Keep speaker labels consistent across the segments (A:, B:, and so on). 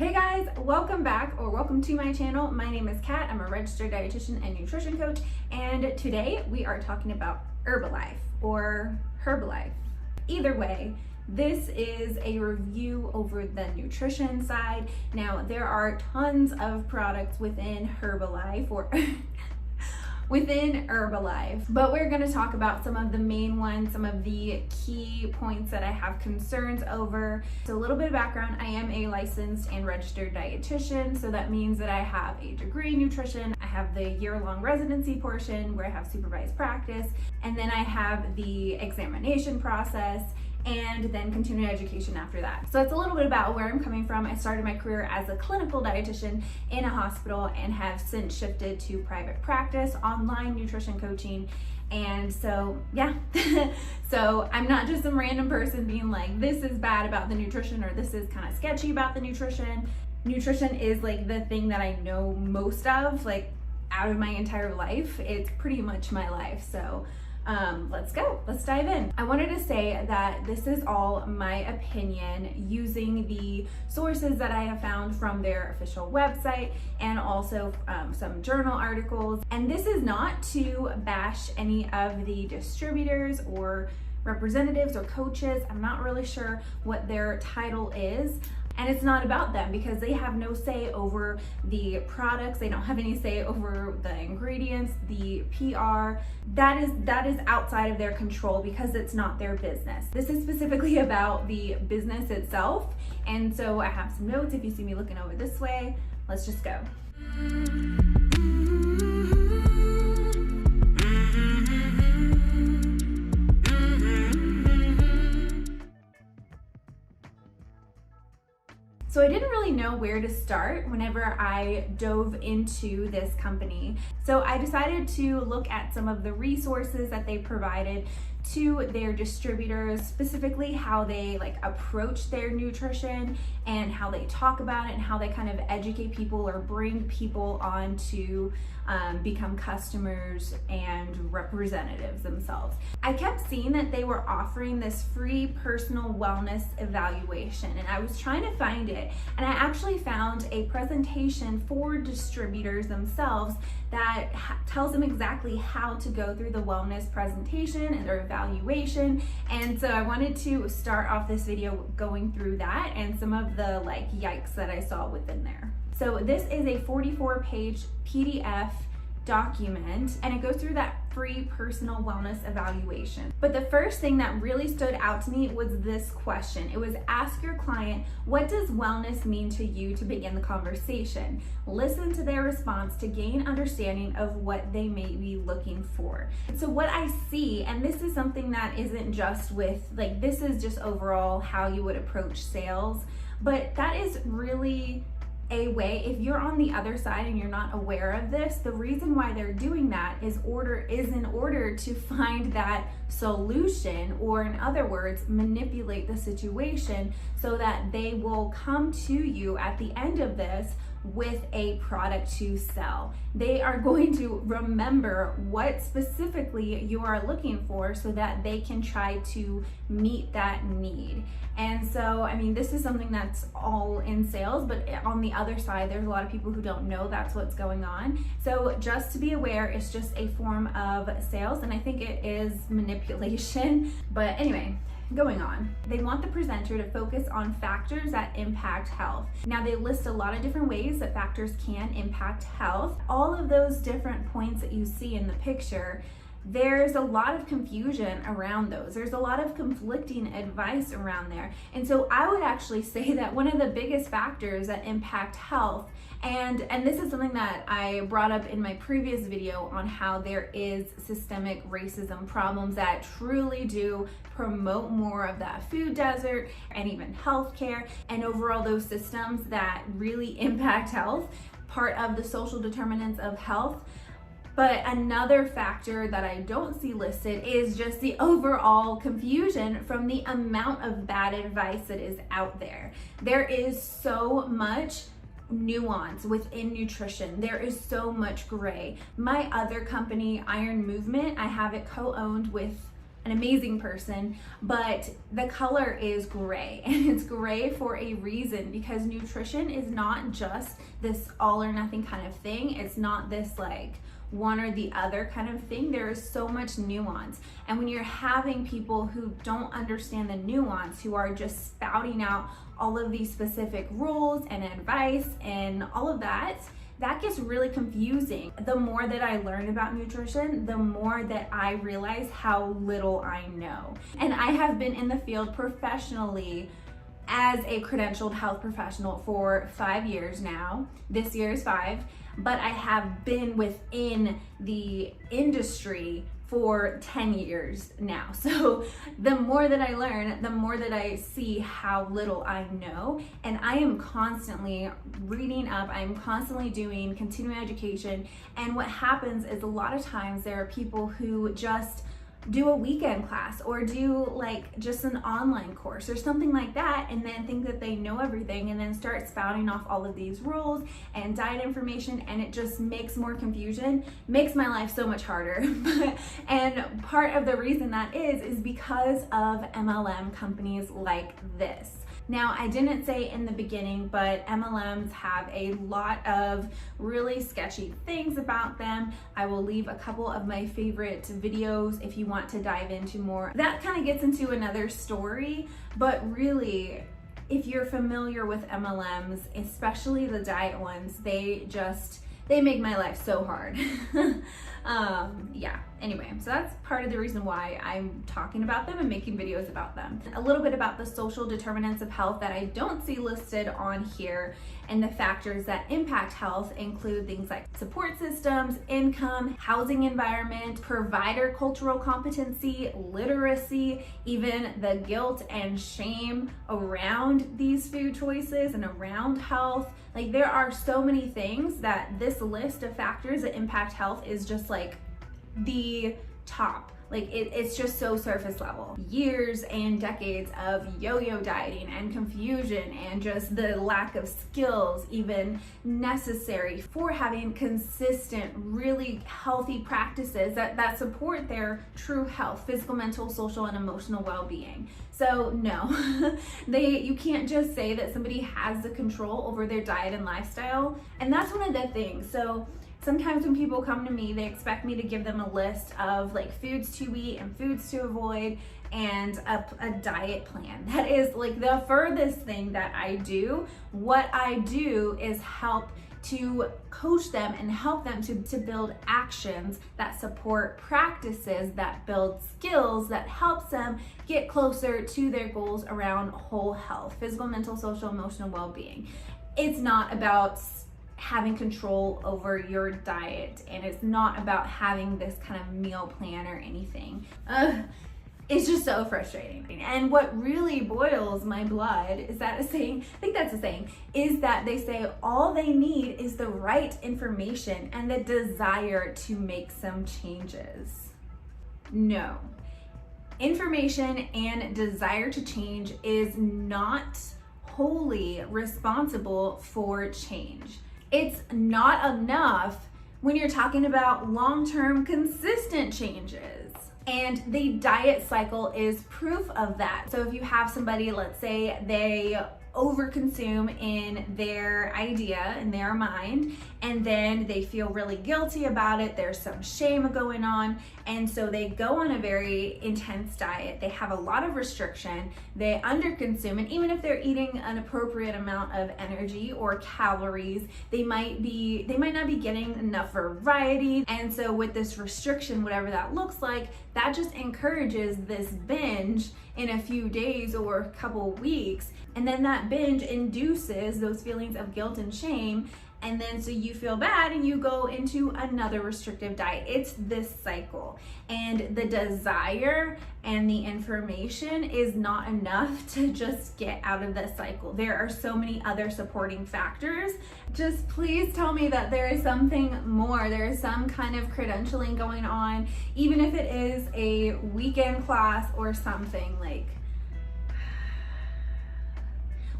A: Hey guys, welcome back or welcome to my channel. My name is Kat. I'm a registered dietitian and nutrition coach, and today we are talking about Herbalife or Herbalife. Either way, this is a review over the nutrition side. Now, there are tons of products within Herbalife or within Herbalife, but we're going to talk about some of the main ones, some of the key points that I have concerns over. So a little bit of background, I am a licensed and registered dietitian, so that means that I have a degree in nutrition. I have the year-long residency portion where I have supervised practice, and then I have the examination process, and then continuing education after that. So it's a little bit about where I'm coming from. I started my career as a clinical dietitian in a hospital and have since shifted to private practice, online nutrition coaching. And so, yeah, so I'm not just some random person being like, this is bad about the nutrition or this is kind of sketchy about the nutrition. Nutrition is like the thing that I know most of, like out of my entire life. It's pretty much my life. So let's go. Let's dive in. I wanted to say that this is all my opinion using the sources that I have found from their official website and also some journal articles. And this is not to bash any of the distributors or representatives or coaches. I'm not really sure what their title is. And it's not about them because they have no say over the products. They don't have any say over the ingredients, the PR. That is outside of their control because it's not their business. This is specifically about the business itself. And so I have some notes. If you see me looking over this way, let's just go. So I didn't really know where to start whenever I dove into this company. So I decided to look at some of the resources that they provided to their distributors, specifically how they approach their nutrition and how they talk about it and how they kind of educate people or bring people on to become customers and representatives themselves. I kept seeing that they were offering this free personal wellness evaluation, and I was trying to find it, and I actually found a presentation for distributors themselves that tells them exactly how to go through the wellness presentation and their evaluation. And so I wanted to start off this video going through that and some of the yikes that I saw within there. So this is a 44-page PDF document, and it goes through that free personal wellness evaluation. But the first thing that really stood out to me was this question. It was, ask your client, what does wellness mean to you, to begin the conversation? Listen to their response to gain understanding of what they may be looking for. So what I see, and this is something that isn't just with, this is just overall how you would approach sales, but that is really a way, if you're on the other side and you're not aware of this, the reason why they're doing that is in order to find that solution, or in other words, manipulate the situation so that they will come to you at the end of this with a product to sell. They are going to remember what specifically you are looking for so that they can try to meet that need. And so, I mean, this is something that's all in sales, but on the other side, there's a lot of people who don't know that's what's going on. So just to be aware, it's just a form of sales, and I think it is manipulation. But anyway, going on. They want the presenter to focus on factors that impact health. Now, they list a lot of different ways that factors can impact health. All of those different points that you see in the picture, there's a lot of confusion around those. There's a lot of conflicting advice around there. And so I would actually say that one of the biggest factors that impact health, and this is something that I brought up in my previous video on how there is systemic racism problems that truly do promote more of that food desert and even healthcare and overall those systems that really impact health, part of the social determinants of health. But another factor that I don't see listed is just the overall confusion from the amount of bad advice that is out there. There is so much nuance within nutrition. There is so much gray. My other company, Iron Movement, I have it co-owned with an amazing person, but the color is gray, and it's gray for a reason, because nutrition is not just this all or nothing kind of thing. It's not this like one or the other kind of thing. There is so much nuance, and when you're having people who don't understand the nuance, who are just spouting out all of these specific rules and advice and all of that, that gets really confusing. The more that I learn about nutrition, the more that I realize how little I know. And I have been in the field professionally as a credentialed health professional for 5 years now. This year is 5, but I have been within the industry for 10 years now. So the more that I learn, the more that I see how little I know. And I am constantly reading up, I'm constantly doing continuing education. And what happens is a lot of times there are people who just do a weekend class or do like just an online course or something like that, and then think that they know everything, and then start spouting off all of these rules and diet information, and it just makes more confusion, makes my life so much harder. And part of the reason that is because of MLM companies like this. Now, I didn't say in the beginning, but MLMs have a lot of really sketchy things about them. I will leave a couple of my favorite videos if you want to dive into more. That kind of gets into another story, but really, if you're familiar with MLMs, especially the diet ones, they make my life so hard. Yeah, anyway, so that's part of the reason why I'm talking about them and making videos about them. A little bit about the social determinants of health that I don't see listed on here, and the factors that impact health include things like support systems, income, housing environment, provider cultural competency, literacy, even the guilt and shame around these food choices and around health. Like, there are so many things that this list of factors that impact health is just like the top. Like it's just so surface level. Years and decades of yo-yo dieting and confusion, and just the lack of skills even necessary for having consistent, really healthy practices that support their true health, physical, mental, social, and emotional well-being. So no, you can't just say that somebody has the control over their diet and lifestyle. And that's one of the things. So sometimes when people come to me, they expect me to give them a list of like foods to eat and foods to avoid and a diet plan. That is like the furthest thing that I do. What I do is help to coach them and help them to build actions that support practices, that build skills, that helps them get closer to their goals around whole health, physical, mental, social, emotional well-being. It's not about having control over your diet, and it's not about having this kind of meal plan or anything. It's just so frustrating. And what really boils my blood is that a saying, I think that's a saying, is that they say all they need is the right information and the desire to make some changes. No. Information and desire to change is not wholly responsible for change. It's not enough when you're talking about long-term consistent changes. And the diet cycle is proof of that. So if you have somebody, let's say they overconsume in their idea, in their mind, and then they feel really guilty about it, there's some shame going on, and so they go on a very intense diet, they have a lot of restriction, they underconsume, and even if they're eating an appropriate amount of energy or calories, they might not be getting enough variety. And so with this restriction, whatever that looks like, that just encourages this binge in a few days or a couple weeks, and then that binge induces those feelings of guilt and shame, and then so you feel bad and you go into another restrictive diet. It's this cycle, and the desire and the information is not enough to just get out of this cycle. There are so many other supporting factors. Just please tell me that there is something more. There is some kind of credentialing going on, even if it is a weekend class or something. Like,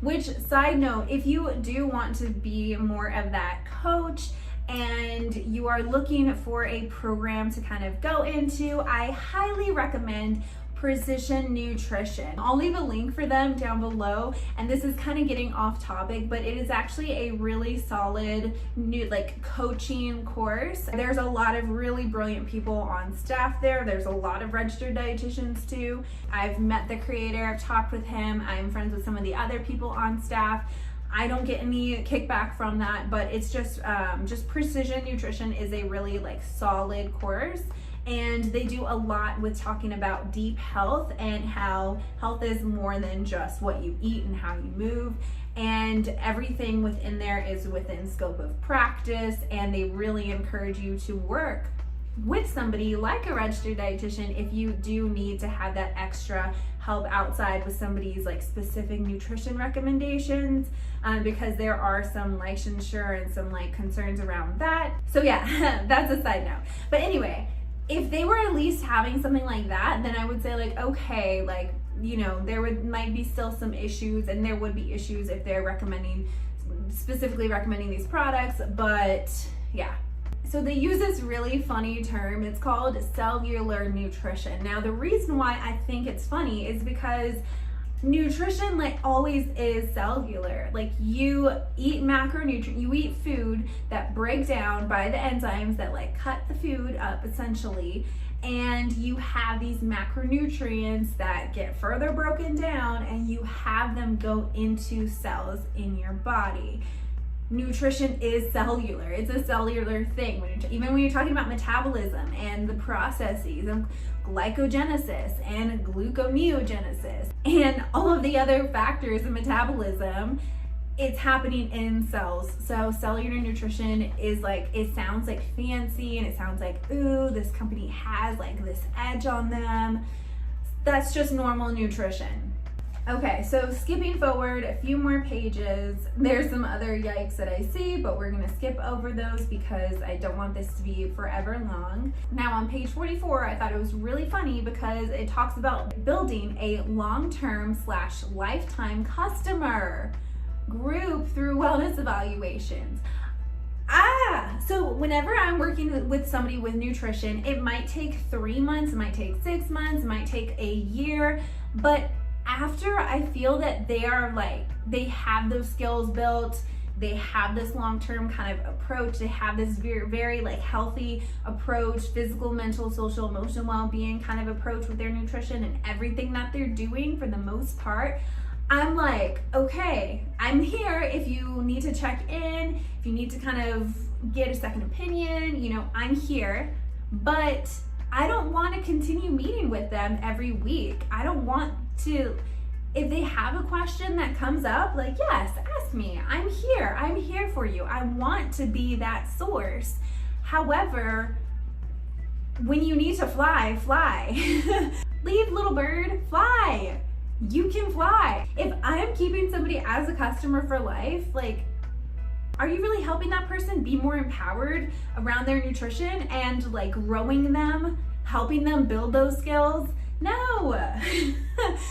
A: which, side note, if you do want to be more of that coach and you are looking for a program to kind of go into, I highly recommend Precision Nutrition. I'll leave a link for them down below, and this is kind of getting off topic, but it is actually a really solid new coaching course. There's a lot of really brilliant people on staff there. There's a lot of registered dietitians too. I've met the creator, I've talked with him, I'm friends with some of the other people on staff. I don't get any kickback from that, but it's just Precision Nutrition is a really solid course. And they do a lot with talking about deep health and how health is more than just what you eat and how you move. And everything within there is within scope of practice. And they really encourage you to work with somebody like a registered dietitian if you do need to have that extra help outside with somebody's specific nutrition recommendations, because there are some licensure and some concerns around that. So yeah, that's a side note. But anyway, if they were at least having something like that, then I would say okay, there might be still some issues, and there would be issues if they're specifically recommending these products, but yeah. So they use this really funny term, it's called cellular nutrition. Now the reason why I think it's funny is because nutrition always is cellular. You eat macronutrients, you eat food that break down by the enzymes that cut the food up essentially, and you have these macronutrients that get further broken down and you have them go into cells in your body. Nutrition is cellular. It's a cellular thing. Even when you're talking about metabolism and the processes of glycogenesis and gluconeogenesis and all of the other factors of metabolism, it's happening in cells. So cellular nutrition is it sounds fancy, and it sounds ooh, this company has this edge on them. That's just normal nutrition. Okay, so skipping forward a few more pages, there's some other yikes that I see, but we're gonna skip over those because I don't want this to be forever long. Now on page 44, I thought it was really funny because it talks about building a long-term / lifetime customer group through wellness evaluations. So whenever I'm working with somebody with nutrition, it might take 3 months, it might take 6 months, it might take a year, but after I feel that they are they have those skills built, they have this long-term kind of approach, they have this very healthy approach, physical, mental, social, emotional well-being kind of approach with their nutrition and everything that they're doing for the most part, I'm okay, I'm here if you need to check in, if you need to kind of get a second opinion, I'm here, but I don't want to continue meeting with them every week. I don't want to, if they have a question that comes up, yes, ask me. I'm here for you. I want to be that source. However, when you need to fly, fly. Leave, little bird, fly. You can fly. If I'm keeping somebody as a customer for life, are you really helping that person be more empowered around their nutrition and growing them, helping them build those skills? No.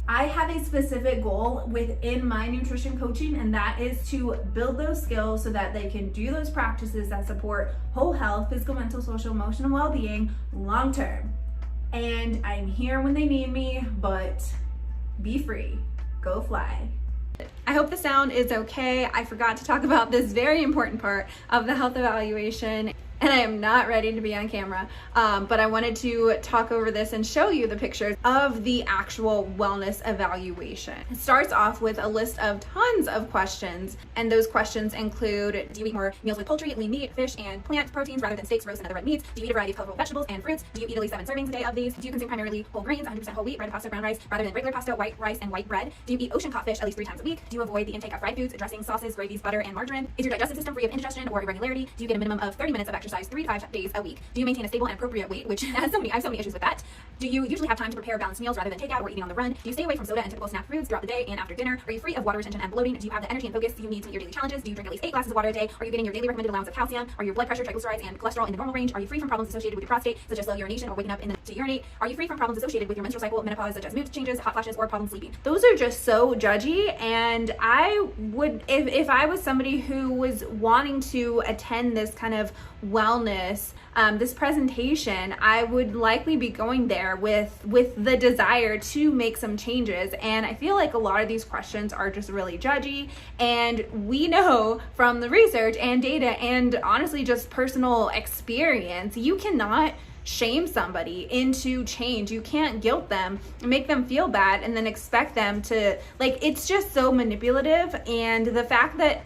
A: I have a specific goal within my nutrition coaching, and that is to build those skills so that they can do those practices that support whole health, physical, mental, social, emotional well-being long term. And I'm here when they need me, but be free, go fly. I hope the sound is okay. I forgot to talk about this very important part of the health evaluation, and I am not ready to be on camera, but I wanted to talk over this and show you the pictures of the actual wellness evaluation. It starts off with a list of tons of questions, and those questions include: do you eat more meals with poultry, lean meat, fish, and plant proteins rather than steaks, roast, and other red meats? Do you eat a variety of colorful vegetables and fruits? Do you eat at least 7 servings a day of these? Do you consume primarily whole grains, 100% whole wheat, bread, pasta, brown rice, rather than regular pasta, white rice, and white bread? Do you eat ocean caught fish at least 3 times a week? Do you avoid the intake of fried foods, dressings, sauces, gravies, butter, and margarine? Is your digestive system free of indigestion or irregularity? Do you get a minimum of 30 minutes of exercise
B: exercise 3 to 5 days a week? Do you maintain a stable and appropriate weight, which I have so many issues with that? Do you usually have time to prepare balanced meals rather than takeout or eating on the run? Do you stay away from soda and typical snack foods throughout the day and after dinner? Are you free of water retention and bloating? Do you have the energy and focus you need to meet your daily challenges? Do you drink at least 8 glasses of water a day? Are you getting your daily recommended allowance of calcium? Are your blood pressure, triglycerides, and cholesterol in the normal range? Are you free from problems associated with your prostate, such as slow urination or waking up to urinate? Are you free from problems associated with your menstrual cycle, menopause, such as mood changes, hot flashes, or problems sleeping?
A: Those are just so judgy, and I would, if I was somebody who was wanting to attend this kind of wellness, this presentation, I would likely be going there with the desire to make some changes. And I feel like a lot of these questions are just really judgy, and we know from the research and data and honestly just personal experience, you cannot shame somebody into change. You can't guilt them and make them feel bad and then expect them to, like, it's just so manipulative. And the fact that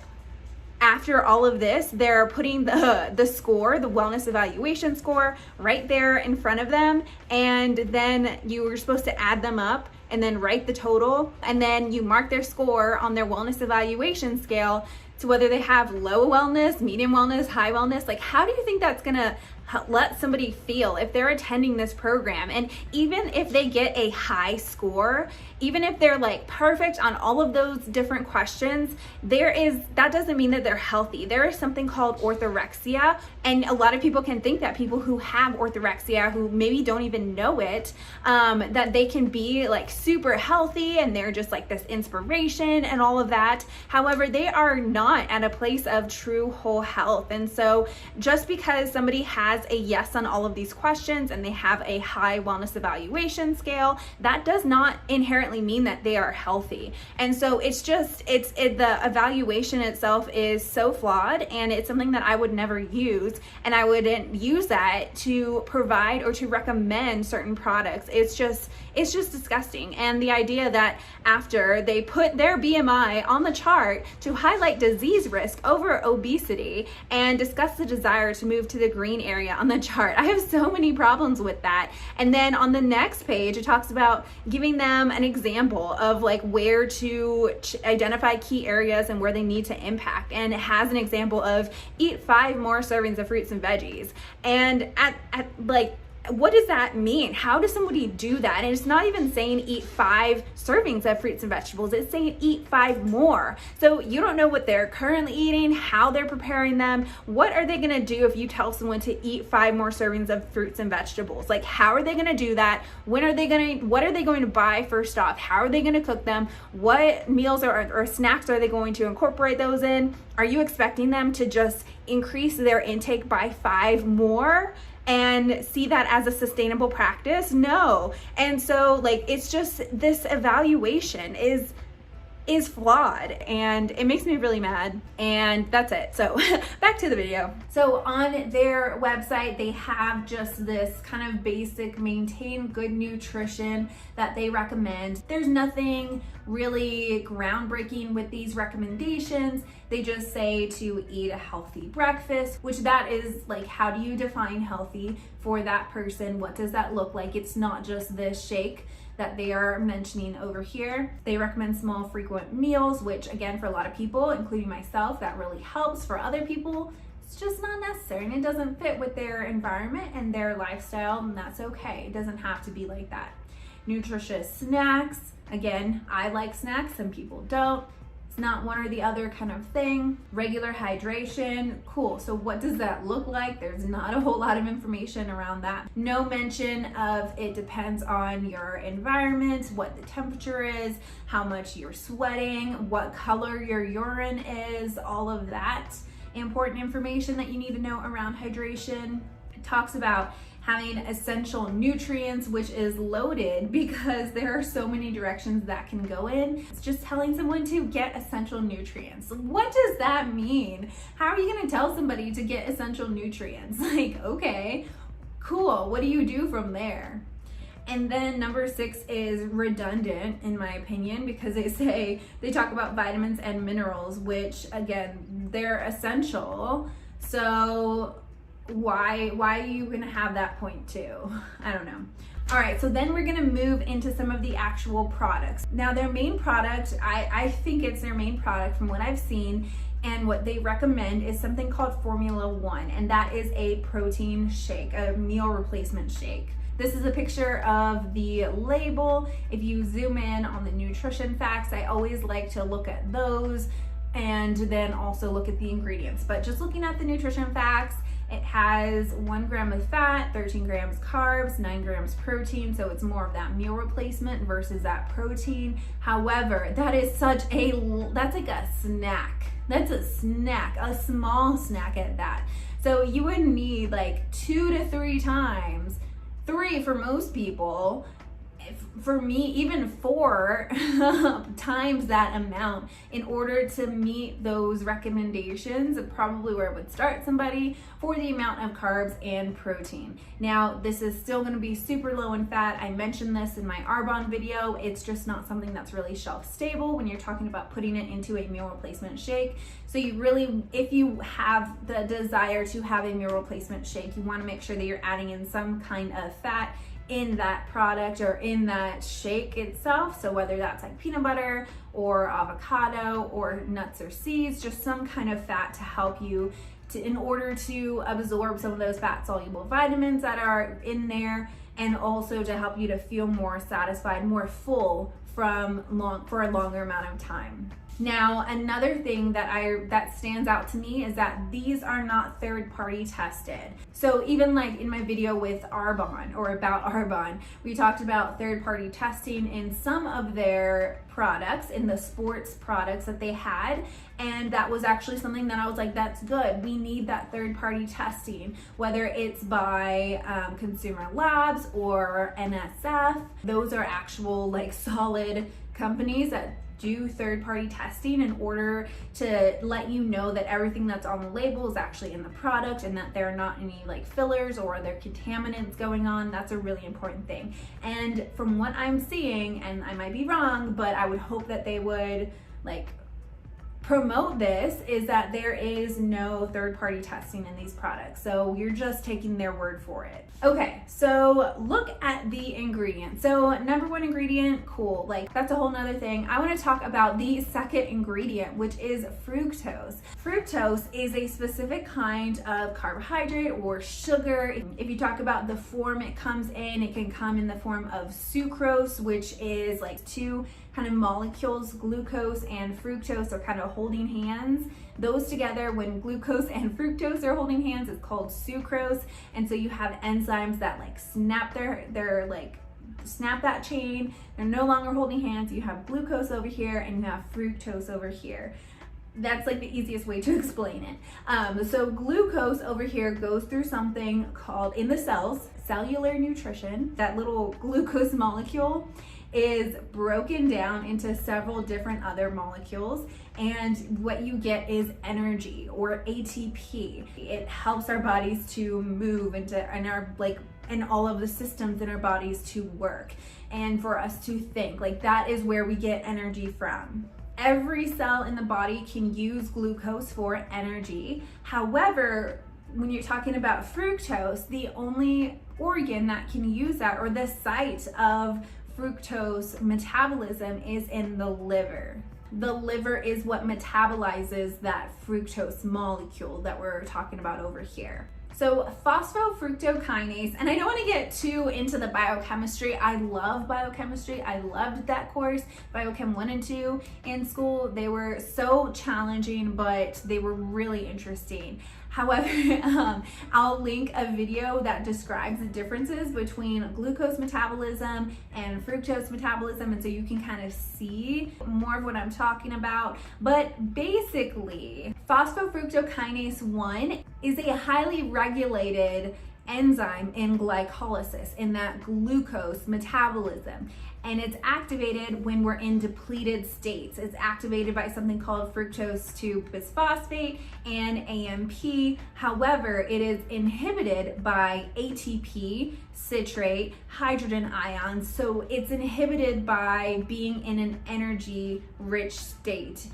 A: after all of this, they're putting the score, the wellness evaluation score, right there in front of them, and then you were supposed to add them up and then write the total, and then you mark their score on their wellness evaluation scale to whether they have low wellness, medium wellness, high wellness. Like, how do you think that's gonna let somebody feel if they're attending this program? And even if they get a high score, even if they're like perfect on all of those different questions, that doesn't mean that they're healthy. There is something called orthorexia, and a lot of people can think that people who have orthorexia, who maybe don't even know it, that they can be like super healthy and they're just like this inspiration and all of that. However, they are not at a place of true whole health. And so just because somebody has a yes on all of these questions and they have a high wellness evaluation scale, that does not inherently mean that they are healthy. And so the evaluation itself is so flawed, and it's something that I would never use, and I wouldn't use that to provide or to recommend certain products. It's just disgusting. And the idea that after they put their BMI on the chart to highlight disease risk over obesity and discuss the desire to move to the green area on the chart, I have so many problems with that. And then on the next page, it talks about giving them an example of like where to identify key areas and where they need to impact. And it has an example of eat 5 more servings of fruits and veggies. And at what does that mean? How does somebody do that? And it's not even saying eat 5 servings of fruits and vegetables. It's saying eat 5 more. So you don't know what they're currently eating, how they're preparing them. What are they gonna do if you tell someone to eat 5 more servings of fruits and vegetables? Like, how are they gonna do that? What are they going to buy first off? How are they gonna cook them? What meals or snacks are they going to incorporate those in? Are you expecting them to just increase their intake by 5 more and see that as a sustainable practice? No. And so like, it's just, this evaluation is flawed, and it makes me really mad. And that's it. So back to the video. So on their website, they have just this kind of basic maintain good nutrition that they recommend. There's nothing really groundbreaking with these recommendations. They just say to eat a healthy breakfast, which that is like, how do you define healthy for that person? What does that look like? It's not just this shake that they are mentioning over here. They recommend small frequent meals, which again, for a lot of people, including myself, that really helps. For other people, it's just not necessary, and it doesn't fit with their environment and their lifestyle, and that's okay. It doesn't have to be like that. Nutritious snacks. Again, I like snacks, some people don't. It's not one or the other kind of thing. Regular hydration, cool. So what does that look like? There's not a whole lot of information around that. No mention of it depends on your environment, what the temperature is, how much you're sweating, what color your urine is, all of that important information that you need to know around hydration. It talks about having essential nutrients, which is loaded because there are so many directions that can go in. It's just telling someone to get essential nutrients. What does that mean? How are you gonna tell somebody to get essential nutrients? Like, okay, cool, what do you do from there? And then number 6 is redundant, in my opinion, because they talk about vitamins and minerals, which again, they're essential. So why are you gonna have that point too? I don't know. All right, so then we're gonna move into some of the actual products. Now their main product, I think it's their main product from what I've seen, And what they recommend is something called Formula 1, and that is a protein shake, a meal replacement shake. This is a picture of the label. If you zoom in on the nutrition facts, I always like to look at those and then also look at the ingredients. But just looking at the nutrition facts, it has 1 gram of fat, 13 grams carbs, 9 grams protein, so it's more of that meal replacement versus that protein. However, that is that's like a snack. That's a snack, a small snack at that. So you would need like 2 to 3 times, 3 for most people, for me even 4 times that amount in order to meet those recommendations of probably where it would start somebody for the amount of carbs and protein. Now, this is still going to be super low in fat. I mentioned this in my Arbonne video. It's just not something that's really shelf stable when you're talking about putting it into a meal replacement shake. So you really, if you have the desire to have a meal replacement shake, you want to make sure that you're adding in some kind of fat in that product or in that shake itself. So whether that's like peanut butter or avocado or nuts or seeds, just some kind of fat to help you in order to absorb some of those fat soluble vitamins that are in there, and also to help you to feel more satisfied, more full for a longer amount of time. Now, another thing that stands out to me is that these are not third-party tested. So even like in my video with Arbonne or about Arbonne, we talked about third-party testing in some of their products, in the sports products that they had, and that was actually something that I was like, that's good. We need that third-party testing, whether it's by Consumer Labs or NSF. Those are actual like solid companies that do third-party testing in order to let you know that everything that's on the label is actually in the product and that there are not any like fillers or other contaminants going on. That's a really important thing. And from what I'm seeing, and I might be wrong, but I would hope that they would like promote this, is that there is no third-party testing in these products. So you're just taking their word for it. Okay, so look at the ingredients. So number 1 ingredient, cool, like that's a whole nother thing. I want to talk about the second ingredient, which is fructose. Fructose is a specific kind of carbohydrate or sugar. If you talk about the form it comes in, it can come in the form of sucrose, which is like 2 kind of molecules, glucose and fructose, are kind of holding hands. Those together, when glucose and fructose are holding hands, it's called sucrose. And so you have enzymes that like snap snap that chain. They're no longer holding hands. You have glucose over here and you have fructose over here. That's like the easiest way to explain it. So glucose over here goes through something called, in the cells, cellular nutrition. That little glucose molecule is broken down into several different other molecules, and what you get is energy, or ATP. It helps our bodies to move and all of the systems in our bodies to work, and for us to think. Like, that is where we get energy from. Every cell in the body can use glucose for energy. However, when you're talking about fructose, the only organ that can use that, or the site of fructose metabolism, is in the liver. The liver is what metabolizes that fructose molecule that we're talking about over here. So phosphofructokinase, and I don't want to get too into the biochemistry. I love biochemistry. I loved that course, Biochem 1 and 2 in school. They were so challenging, but they were really interesting. However, I'll link a video that describes the differences between glucose metabolism and fructose metabolism, and so you can kind of see more of what I'm talking about. But basically, phosphofructokinase 1 is a highly regulated enzyme in glycolysis, in that glucose metabolism, and it's activated when we're in depleted states. It's activated by something called fructose 2 bisphosphate and AMP. However, it is inhibited by ATP, citrate, hydrogen ions, so it's inhibited by being in an energy rich state.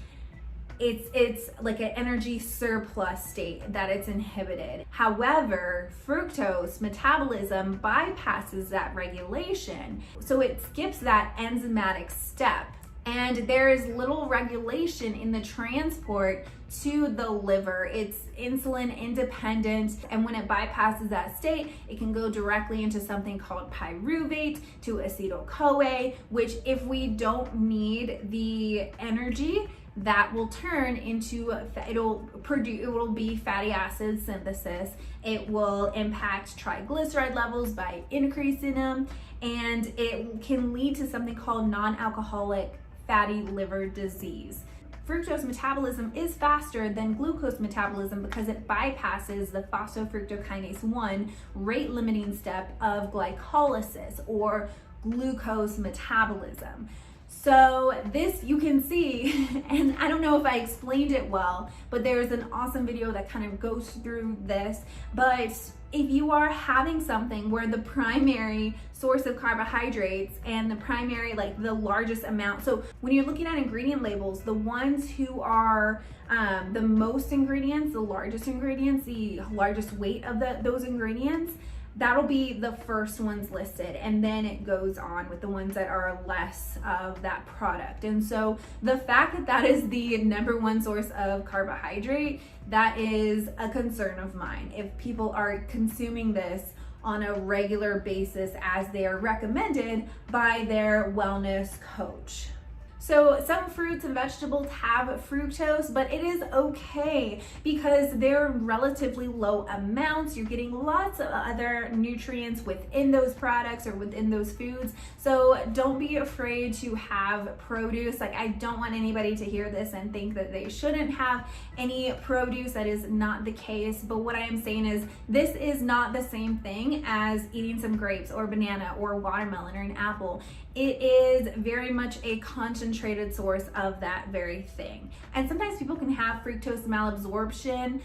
A: It's like an energy surplus state that it's inhibited. However, fructose metabolism bypasses that regulation, so it skips that enzymatic step. and there is little regulation in the transport to the liver. It's insulin independent, and when it bypasses that state, it can go directly into something called pyruvate to acetyl-CoA, which if we don't need the energy, that will turn into, it will be fatty acid synthesis. It will impact triglyceride levels by increasing them, and it can lead to something called non-alcoholic fatty liver disease. Fructose metabolism is faster than glucose metabolism because it bypasses the phosphofructokinase 1 rate limiting step of glycolysis or glucose metabolism. So this you can see, and I don't know if I explained it well, but there's an awesome video that kind of goes through this. But if you are having something where the primary source of carbohydrates and the primary, like the largest amount, so when you're looking at ingredient labels, the ones who are the most ingredients, the largest ingredients, the largest weight of those ingredients, that'll be the first ones listed, and then it goes on with the ones that are less of that product. And so the fact that that is the number one source of carbohydrate, that is a concern of mine. If people are consuming this on a regular basis as they are recommended by their wellness coach. So some fruits and vegetables have fructose, but it is okay because they're relatively low amounts. You're getting lots of other nutrients within those products or within those foods. So don't be afraid to have produce. Like, I don't want anybody to hear this and think that they shouldn't have any produce. That is not the case. But what I am saying is this is not the same thing as eating some grapes or banana or watermelon or an apple. It is very much a concentrated source of that very thing. And sometimes people can have fructose malabsorption,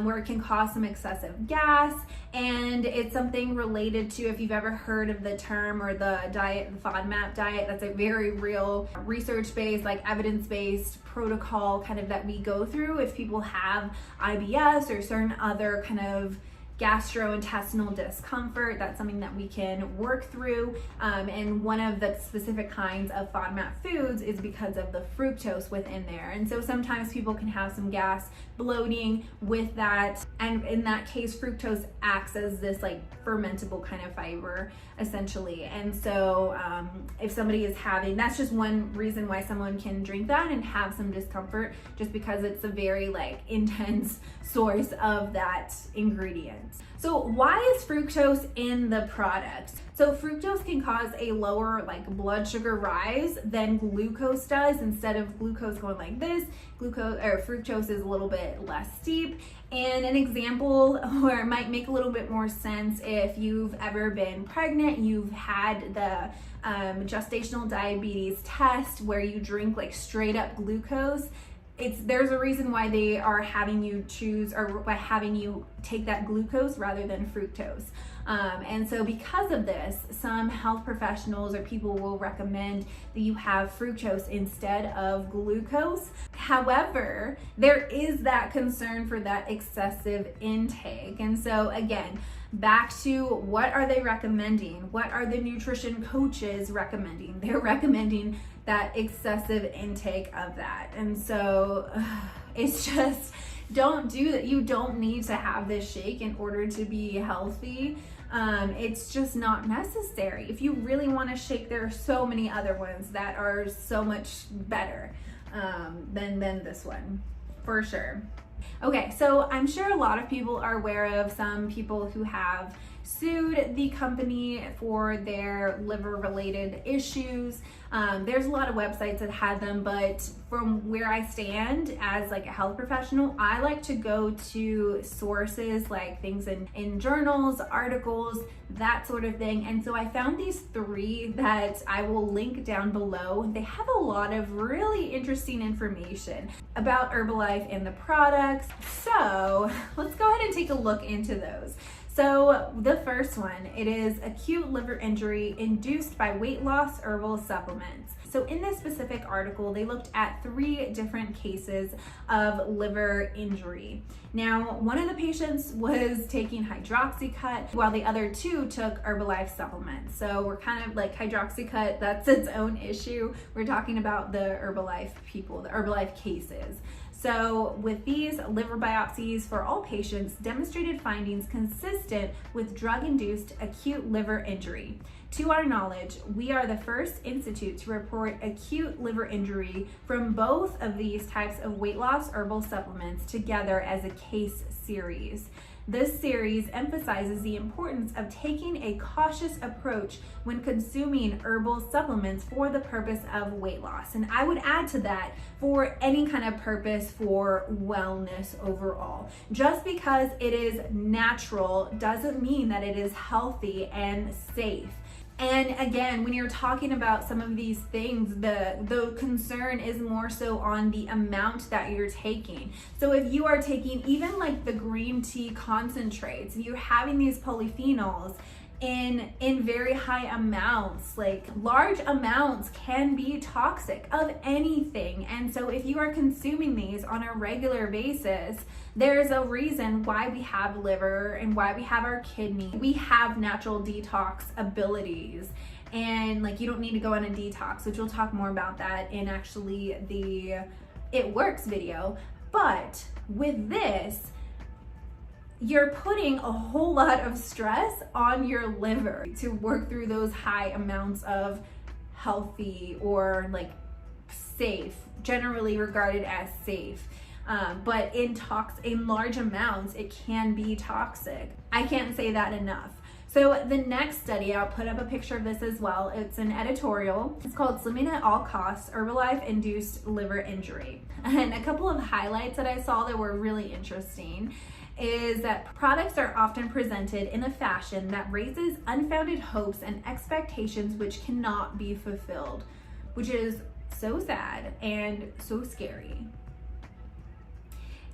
A: where it can cause some excessive gas. And it's something related to, if you've ever heard of the term or the diet, the FODMAP diet, that's a very real research-based, like evidence-based protocol kind of that we go through if people have IBS or certain other kind of gastrointestinal discomfort. That's something that we can work through, and one of the specific kinds of FODMAP foods is because of the fructose within there. And so sometimes people can have some gas, bloating with that, and in that case fructose acts as this like fermentable kind of fiber essentially. And so if somebody is having, that's just one reason why someone can drink that and have some discomfort, just because it's a very like intense source of that ingredient. So why is fructose in the product? So fructose can cause a lower like blood sugar rise than glucose does. Instead of glucose going like this, fructose is a little bit less steep. And an example where it might make a little bit more sense, if you've ever been pregnant, you've had the gestational diabetes test where you drink like straight up glucose. There's a reason why they are having you choose, or by having you take that glucose rather than fructose. And so because of this, some health professionals or people will recommend that you have fructose instead of glucose. However, there is that concern for that excessive intake. And so again, back to what are they recommending? What are the nutrition coaches recommending? They're recommending that excessive intake of that. And so it's just, don't do that. You don't need to have this shake in order to be healthy. It's just not necessary. If you really want to shake, there are so many other ones that are so much better than this one, for sure. Okay, so I'm sure a lot of people are aware of some people who have sued the company for their liver related issues. There's a lot of websites that had them, but from where I stand as like a health professional, I like to go to sources like things in journals, articles, that sort of thing. And so I found these three that I will link down below. They have a lot of really interesting information about Herbalife and the products. So let's go ahead and take a look into those. So the first one, it is acute liver injury induced by weight loss herbal supplements. So in this specific article, they looked at 3 different cases of liver injury. Now, one of the patients was taking hydroxycut, while the other 2 took Herbalife supplements. So we're kind of like hydroxycut, that's its own issue. We're talking about the Herbalife people, the Herbalife cases. So with these, liver biopsies for all patients demonstrated findings consistent with drug-induced acute liver injury. To our knowledge, we are the first institute to report acute liver injury from both of these types of weight loss herbal supplements together as a case series. This series emphasizes the importance of taking a cautious approach when consuming herbal supplements for the purpose of weight loss. And I would add to that, for any kind of purpose for wellness overall. Just because it is natural doesn't mean that it is healthy and safe. And again, when you're talking about some of these things, the concern is more so on the amount that you're taking. So if you are taking even like the green tea concentrates, you're having these polyphenols in very high amounts, like large amounts can be toxic of anything. And so if you are consuming these on a regular basis, there's a reason why we have liver and why we have our kidney. We have natural detox abilities, and like you don't need to go on a detox, which we'll talk more about that in actually the It Works video. But with this, you're putting a whole lot of stress on your liver to work through those high amounts of healthy or like safe, generally regarded as safe. But in large amounts, it can be toxic. I can't say that enough. So the next study, I'll put up a picture of this as well. It's an editorial. It's called Slimming at All Costs, Herbalife-Induced Liver Injury. And a couple of highlights that I saw that were really interesting is that products are often presented in a fashion that raises unfounded hopes and expectations which cannot be fulfilled, which is so sad and so scary.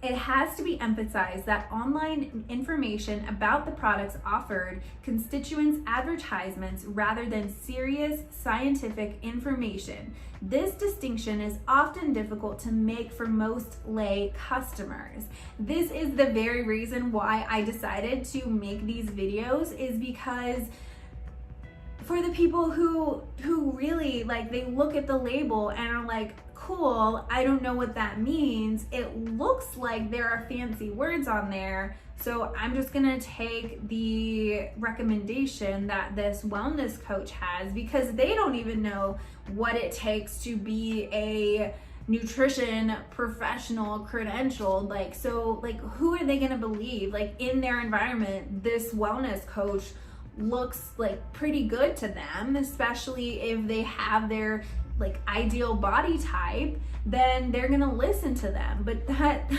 A: It has to be emphasized that online information about the products offered constitutes advertisements rather than serious scientific information. This distinction is often difficult to make for most lay customers. This is the very reason why I decided to make these videos, is because for the people who really like, they look at the label and are like, cool, I don't know what that means. It looks like there are fancy words on there, so I'm just gonna take the recommendation that this wellness coach has, because they don't even know what it takes to be a nutrition professional credentialed. Like, so like, who are they gonna believe? Like, in their environment, this wellness coach looks like pretty good to them, especially if they have their like ideal body type, then they're gonna listen to them. But that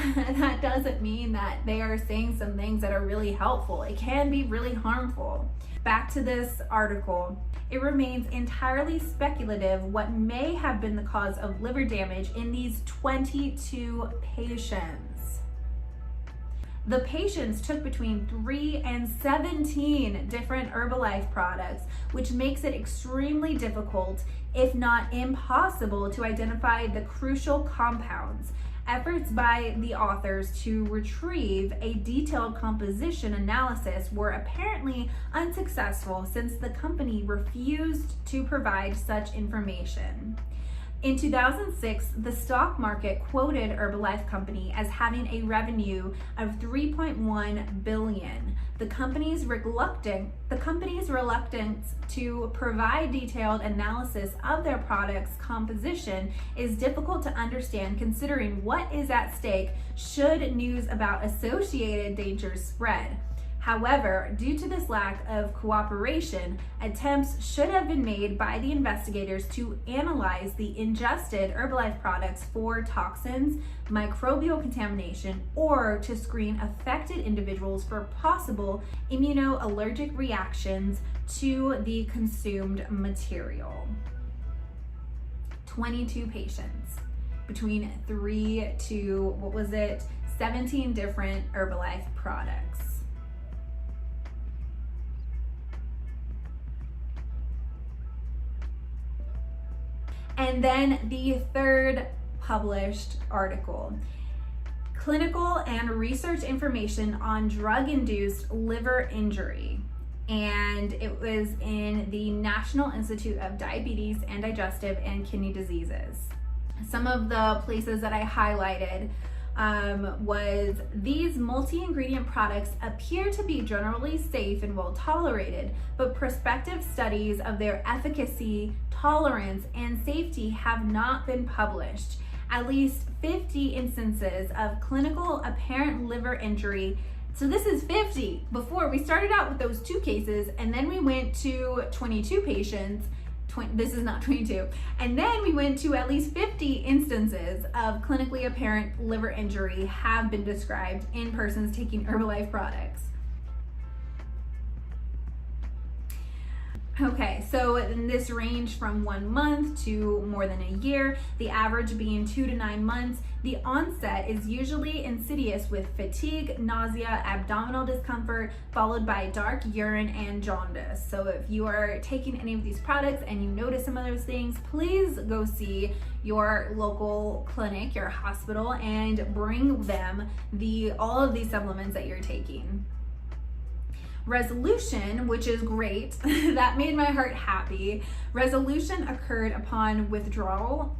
A: doesn't mean that they are saying some things that are really helpful. It can be really harmful. Back to this article. It remains entirely speculative what may have been the cause of liver damage in these 22 patients. The patients took between 3 and 17 different Herbalife products, which makes it extremely difficult, if not impossible, to identify the crucial compounds. Efforts by the authors to retrieve a detailed composition analysis were apparently unsuccessful, since the company refused to provide such information. In 2006, the stock market quoted Herbalife Company as having a revenue of $3.1 billion. The company's reluctance to provide detailed analysis of their product's composition is difficult to understand, considering what is at stake should news about associated dangers spread. However, due to this lack of cooperation, attempts should have been made by the investigators to analyze the ingested Herbalife products for toxins, microbial contamination, or to screen affected individuals for possible immunoallergic reactions to the consumed material. 22 patients, between 3 to, 17 different Herbalife products. And then the third published article, clinical and research information on drug-induced liver injury. And it was in the National Institute of Diabetes and Digestive and Kidney Diseases. Some of the places that I highlighted was these multi-ingredient products appear to be generally safe and well tolerated, but prospective studies of their efficacy, tolerance, and safety have not been published. At least 50 instances of clinical apparent liver injury. So this is 50. Before, we started out with those 2 cases, and then we went to 22 patients. This is not 22. And then we went to at least 50 instances of clinically apparent liver injury have been described in persons taking Herbalife products. Okay, so this ranged from 1 month to more than a year, the average being 2 to 9 months. The onset is usually insidious with fatigue, nausea, abdominal discomfort, followed by dark urine and jaundice. So if you are taking any of these products and you notice some of those things, please go see your local clinic, your hospital, and bring them all of these supplements that you're taking. Resolution, which is great, that made my heart happy. Resolution occurred upon withdrawal.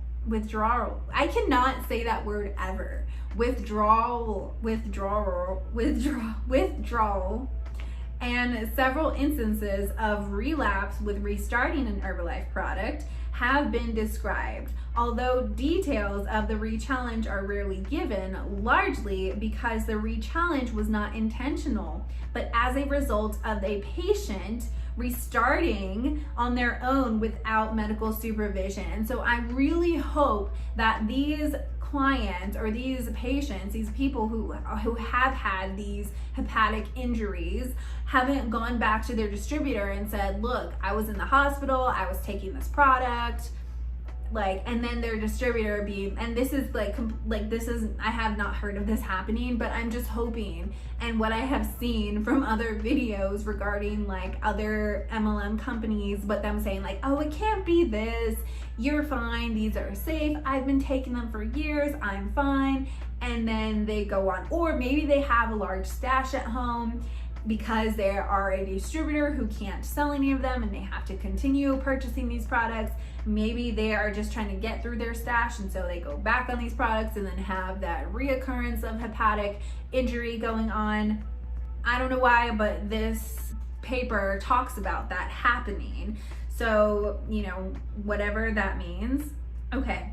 A: I cannot say that word ever. Withdrawal, and several instances of relapse with restarting an Herbalife product have been described, although details of the re-challenge are rarely given, largely because the re-challenge was not intentional, but as a result of a patient restarting on their own without medical supervision. And so I really hope that these clients or these patients, these people who have had these hepatic injuries, haven't gone back to their distributor and said, look, I was in the hospital, I was taking this product, and then their distributor and this is I have not heard of this happening, but I'm just hoping, and what I have seen from other videos regarding other MLM companies, but them saying oh, it can't be this, you're fine, these are safe, I've been taking them for years, I'm fine, and then they go on, or maybe they have a large stash at home because they are a distributor who can't sell any of them and they have to continue purchasing these products. Maybe they are just trying to get through their stash, and so they go back on these products and then have that reoccurrence of hepatic injury going on. I don't know why, but this paper talks about that happening. So, whatever that means. Okay.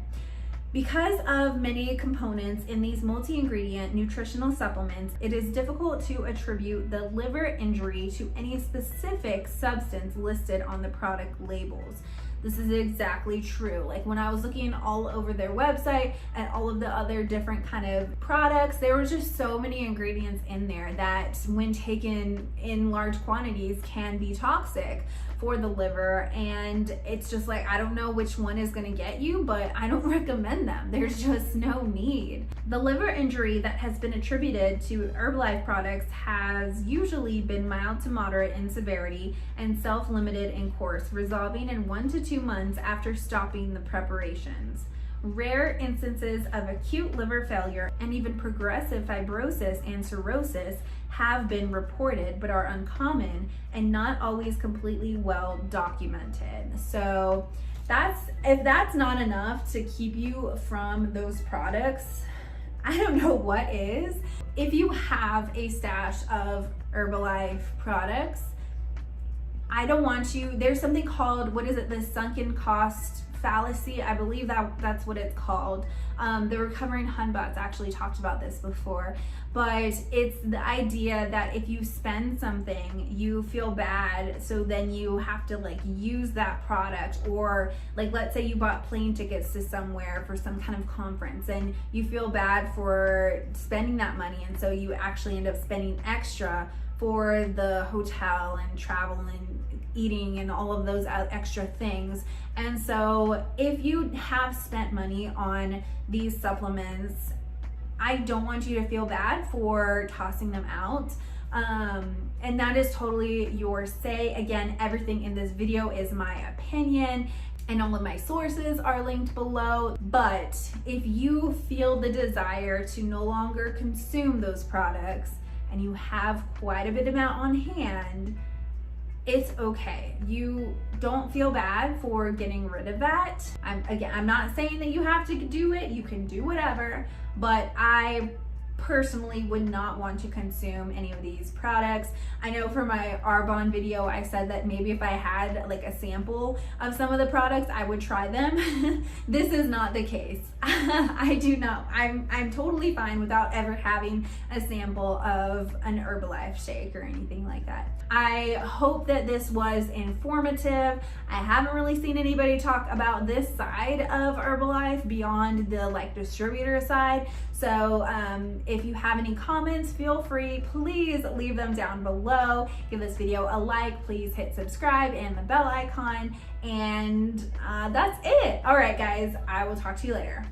A: Because of many components in these multi-ingredient nutritional supplements, it is difficult to attribute the liver injury to any specific substance listed on the product labels. This is exactly true. When I was looking all over their website at all of the other different kind of products, there was just so many ingredients in there that when taken in large quantities can be toxic for the liver, and it's just I don't know which one is going to get you, but I don't recommend them. There's just no need. The liver injury that has been attributed to Herbalife products has usually been mild to moderate in severity and self-limited in course, resolving in 1 to 2 months after stopping the preparations. Rare instances of acute liver failure and even progressive fibrosis and cirrhosis have been reported, but are uncommon and not always completely well documented. So if that's not enough to keep you from those products, I don't know what is. If you have a stash of Herbalife products, I don't want you, there's something called, the sunken cost fallacy, I believe that's what it's called. The Recovering Hunbots actually talked about this before, but it's the idea that if you spend something, you feel bad, so then you have to use that product, or let's say you bought plane tickets to somewhere for some kind of conference and you feel bad for spending that money, and so you actually end up spending extra for the hotel and travel and eating and all of those extra things. And so if you have spent money on these supplements, I don't want you to feel bad for tossing them out. And that is totally your say. Again, everything in this video is my opinion. and all of my sources are linked below. But if you feel the desire to no longer consume those products and you have quite a bit amount on hand, it's okay. You don't feel bad for getting rid of that. I'm not saying that you have to do it. You can do whatever, but I personally would not want to consume any of these products. I know for my Arbonne video, I said that maybe if I had like a sample of some of the products, I would try them. This is not the case. I do not. I'm totally fine without ever having a sample of an Herbalife shake or anything like that. I hope that this was informative. I haven't really seen anybody talk about this side of Herbalife beyond the like distributor side. So if you have any comments, feel free, please leave them down below. Give this video a like, please hit subscribe and the bell icon. And that's it. All right, guys, I will talk to you later.